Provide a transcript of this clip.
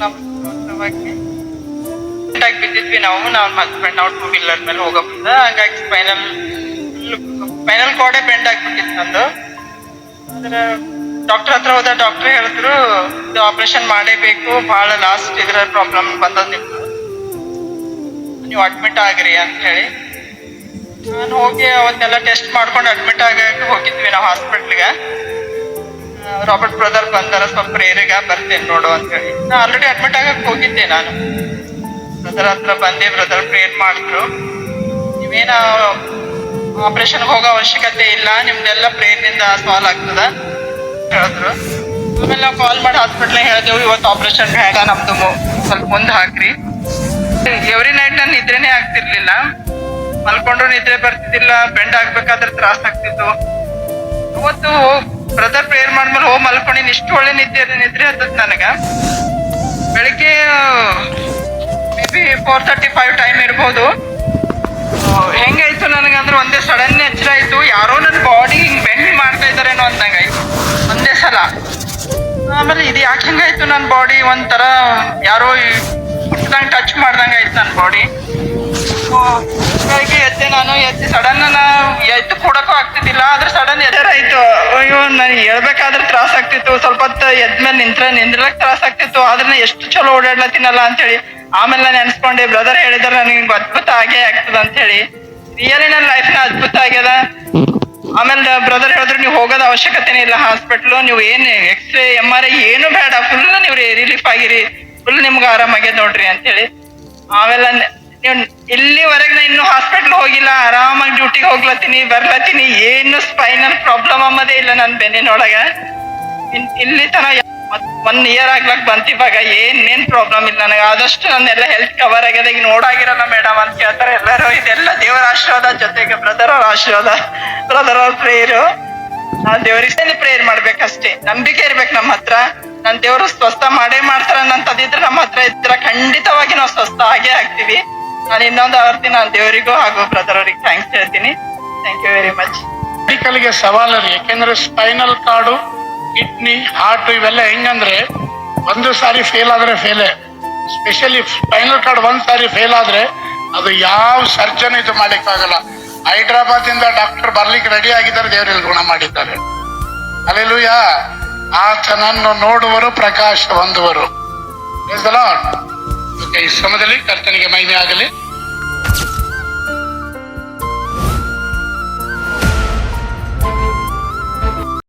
ಸಲುವಾಗಿ ಬಿದ್ದಿದ್ವಿ ನಾವು ಹಸ್ಬೆಂಡ್ ನಾವು 2 ವೀಲರ್ ಮೇಲೆ ಹೋಗೋ ಮುಂದ ಹಂಗಾಗಿ ಸ್ಪೈನಲ್ ಕಾರ್ಡೇ ಬೆಂಡ್ ಆಗ್ಬಿಟ್ಟಿತ್ತು ನಂದು. ಅಂದ್ರೆ ಡಾಕ್ಟರ್ ಹತ್ರ ಹೋದ, ಡಾಕ್ಟರ್ ಹೇಳಿದ್ರು ಇದು ಆಪರೇಷನ್ ಮಾಡೇಬೇಕು, ಬಹಳ ಲಾಸ್ಟ್ ಇದ್ರ ಪ್ರಾಬ್ಲಮ್ ಬಂದದ್ ನಿಮ್ದು, ನೀವು ಅಡ್ಮಿಟ್ ಆಗ್ರಿ ಅಂತ ಹೇಳಿ ನಾನು ಹೋಗಿ ಅವತ್ತೆಲ್ಲ ಟೆಸ್ಟ್ ಮಾಡ್ಕೊಂಡು ಅಡ್ಮಿಟ್ ಆಗಕ್ಕೆ ಹೋಗಿದ್ವಿ ನಾವು ಹಾಸ್ಪಿಟ್ಲಿಗೆ. ರಾಬರ್ಟ್ ಬ್ರದರ್ ಬಂದಾರ, ಸ್ವಲ್ಪ ಪ್ರೇರಿಗ ಬರ್ತೇನೆ ನೋಡು ಅಂತ ಹೇಳಿ. ನಾ ಆಲ್ರೆಡಿ ಅಡ್ಮಿಟ್ ಆಗಕ್ಕೆ ಹೋಗಿದ್ದೆ ನಾನು. ಬ್ರದರ್ ಹತ್ರ ಬಂದೆ, ಬ್ರದರ್ ಪ್ರೇಯರ್ ಮಾಡಿದ್ರು. ನೀವೇನ ಆಪರೇಷನ್ ಹೋಗೋ ಅವಶ್ಯಕತೆ ಇಲ್ಲ, ನಿಮ್ದೆಲ್ಲ ಪ್ರೇಯರ್ನಿಂದ ಸಾಲ್ವ್ ಆಗ್ತದ ಹೇಳಿದ್ರು. ಆಮೇಲೆ ನಾವು ಕಾಲ್ ಮಾಡಿ ಹಾಸ್ಪಿಟ್ಲ್ ಹೇಳಿದೆವು, ಇವತ್ತು ಆಪರೇಷನ್ ಬೇಡ, ನಮ್ದು ಸ್ವಲ್ಪ ಮುಂದೆ ಹಾಕ್ರಿ. ಎವ್ರಿ ನೈಟ್ ನಾನು ನಿದ್ರೆನೇ ಆಗ್ತಿರ್ಲಿಲ್ಲ, ಮಲ್ಕೊಂಡ್ರು ನಿದ್ರೆ ಬರ್ತಿದ್ದಿಲ್ಲ, ಬೆಂಡ್ ಆಗ್ಬೇಕಾದ್ರೆ ತ್ರಾಸ ಆಗ್ತಿತ್ತು. ಅವತ್ತು ಬ್ರದರ್ ಪ್ರೇಯರ್ ಮಾಡ್ಮೇಲೆ ಹೋಗಿ ಮಲ್ಕೊಂಡಿನಿ, ಇಷ್ಟು ಒಳ್ಳೆ ನಿದ್ರೆ ಹತ್ತದ ನನಗ. ಬೆಳಿಗ್ಗೆ ಮೇ ಬಿ 4:35 ಟೈಮ್ ಇರ್ಬೋದು. ಹೆಂಗಾಯ್ತು ನನಗಂದ್ರೆ ಒಂದೇ ಸಡನ್ ಎಚ್ಚರ ಆಯ್ತು, ಯಾರೋ ನನ್ನ ಬಾಡಿ ಹಿಂಗ್ ಬೆಂಡ್ ಮಾಡ್ತಾ ಇದಾರೇನೋ ಅಂದಂಗಾಯ್ತು ಒಂದೇ ಸಲ. ಆಮೇಲೆ ಇದು ಯಾಕೆ ಹೆಂಗಾಯ್ತು, ನನ್ನ ಬಾಡಿ ಒಂಥರ ಯಾರೋ ಹುಟ್ಟದಂಗೆ ಟಚ್ ಮಾಡ್ದಂಗ ಆಯ್ತು ನನ್ನ ಬಾಡಿ. ಬೆಳಿಗ್ಗೆ ಎದ್ದೆ, ನಾನು ಎದ್ದು ಸಡನ್ ಎದ್ದು ಕೊಡಕ್ಕೂ ಆಗ್ತಿದ್ದಿಲ್ಲ, ಆದ್ರೆ ಸಡನ್ ಎದರಾಯ್ತು. ಅಯ್ಯೋ ನಾನು ಹೇಳ್ಬೇಕಾದ್ರೆ ತ್ರಾಸ ಆಗ್ತಿತ್ತು, ಸ್ವಲ್ಪ ಹೊತ್ತು ಎದ್ಮೇಲೆ ನಿಂದ್ರಲಕ್ ತ್ರಾಸ ಆಗ್ತಿತ್ತು, ಆದ್ರೆ ಎಷ್ಟು ಚಲೋ ಓಡಾಡ್ಲತ್ತೀನಲ್ಲ ಅಂತ ಹೇಳಿ. ಆಮೇಲೆ ನಾನು ನೆನ್ಸ್ಕೊಂಡೆ, ಬ್ರದರ್ ಹೇಳಿದ್ರೆ ನನಗೆ ಅದ್ಭುತ ಆಗೇ ಆಗ್ತದ ಅಂತ ಹೇಳಿ. ರಿಯಲಿ ನನ್ನ ಲೈಫ್ನ ಅದ್ಭುತ ಆಗ್ಯದ. ಆಮೇಲೆ ಬ್ರದರ್ ಹೇಳಿದ್ರು, ನೀವು ಹೋಗೋದ ಅವಶ್ಯಕತೆನೇ ಇಲ್ಲ ಹಾಸ್ಪಿಟ್ಲು, ನೀವು ಏನ್ ಎಕ್ಸ್ರೇ MRI ಏನು ಬೇಡ, ಫುಲ್ ನೀವು ರಿಲೀಫ್ ಆಗಿರಿ, ಫುಲ್ ನಿಮ್ಗೆ ಆರಾಮಾಗ್ಯದ ನೋಡ್ರಿ ಅಂತ ಹೇಳಿ. ಆಮೇಲೆ ನೀವು ಇಲ್ಲಿವರೆಗೆ ನಾ ಇನ್ನೂ ಹಾಸ್ಪಿಟ್ಲ್ ಹೋಗಿಲ್ಲ, ಆರಾಮಾಗಿ ಡ್ಯೂಟಿಗೆ ಹೋಗ್ಲತ್ತೀನಿ, ಬರ್ಲತ್ತೀನಿ, ಏನು ಸ್ಪೈನಲ್ ಪ್ರಾಬ್ಲಮ್ ಅನ್ನೋದೇ ಇಲ್ಲ ನನ್ನ ಬೆನ್ನಿನೊಳಗ. ಇಲ್ಲಿ ತನ 1 ಇಯರ್ ಆಗ್ಲಕ್ ಬಂತ, ಇವಾಗ ಏನೇನ್ ಪ್ರಾಬ್ಲಮ್ ಇಲ್ಲ ನನಗೆ. ಆದಷ್ಟು ನಂದೆಲ್ಲ ಹೆಲ್ತ್ ಕವರ್ ಆಗ್ಯದ. ಈಗ ನೋಡಾಗಿರಲ್ಲ ಮೇಡಮ್ ಅಂತ ಕೇಳ್ತಾರೆ ಎಲ್ಲರೂ. ಇದೆಲ್ಲ ದೇವರ ಆಶೀರ್ವಾದ, ಜೊತೆಗೆ ಬ್ರದರ್ ಅವ್ರ ಆಶೀರ್ವಾದ, ಬ್ರದರ್ ಅವ್ರ ಪ್ರೇಯರು. ನಾವ್ ದೇವರಿಗೆ ಪ್ರೇಯರ್ ಮಾಡ್ಬೇಕಷ್ಟೇ, ನಂಬಿಕೆ ಇರ್ಬೇಕು ನಮ್ಮ ಹತ್ರ. ನನ್ ದೇವರು ಸ್ವಸ್ಥ ಮಾಡೇ ಮಾಡ್ತಾರ ಅನ್ನಂತದಿದ್ರೆ ನಮ್ಮ ಹತ್ರ ಇದ್ರ ಖಂಡಿತವಾಗಿ ನಾವು ಸ್ವಸ್ಥ ಆಗೇ ಆಗ್ತೀವಿ. ನಾನು ಇನ್ನೊಂದು ಆವರ್ತಿ ನಾನು ದೇವರಿಗೂ ಹಾಗೂ ಬ್ರದರ್ ಅವ್ರಿಗೆ ಥ್ಯಾಂಕ್ಸ್ ಹೇಳ್ತೀನಿ. Thank you very much. ಮೆಡಿಕಲ್ಗೆ ಸವಾಲರಿ, ಯಾಕೆಂದ್ರೆ ಸ್ಪೈನಲ್ ಕಾರ್ಡು, ಕಿಡ್ನಿ, ಹಾರ್ಟ್ ಇವೆಲ್ಲ ಹೆಂಗಂದ್ರೆ ಒಂದು ಸಾರಿ ಫೇಲ್ ಆದ್ರೆ ಫೇಲೇ. ಸ್ಪೆಷಲಿ ಸ್ಪೈನಲ್ ಕಾರ್ಡ್ ಒಂದ್ ಸಾರಿ ಫೇಲ್ ಆದ್ರೆ ಅದು ಯಾವ ಸರ್ಜನ್ ಇದು ಮಾಡ್ಲಿಕ್ಕಾಗಲ್ಲ. ಹೈದ್ರಾಬಾದ್ ಇಂದ ಡಾಕ್ಟರ್ ಬರ್ಲಿಕ್ಕೆ ರೆಡಿ ಆಗಿದ್ದಾರೆ, ದೇವರಲ್ಲಿ ಗುಣ ಮಾಡಿದ್ದಾರೆ. ಅಲ್ಲೆಲ್ಲೂಯ. ಆತನನ್ನು ನೋಡುವರು ಪ್ರಕಾಶ ಹೊಂದುವರು. ಈ ಸಮಯದಲ್ಲಿ ಕರ್ತನಿಗೆ ಮಹಿಮೆ ಆಗಲಿ.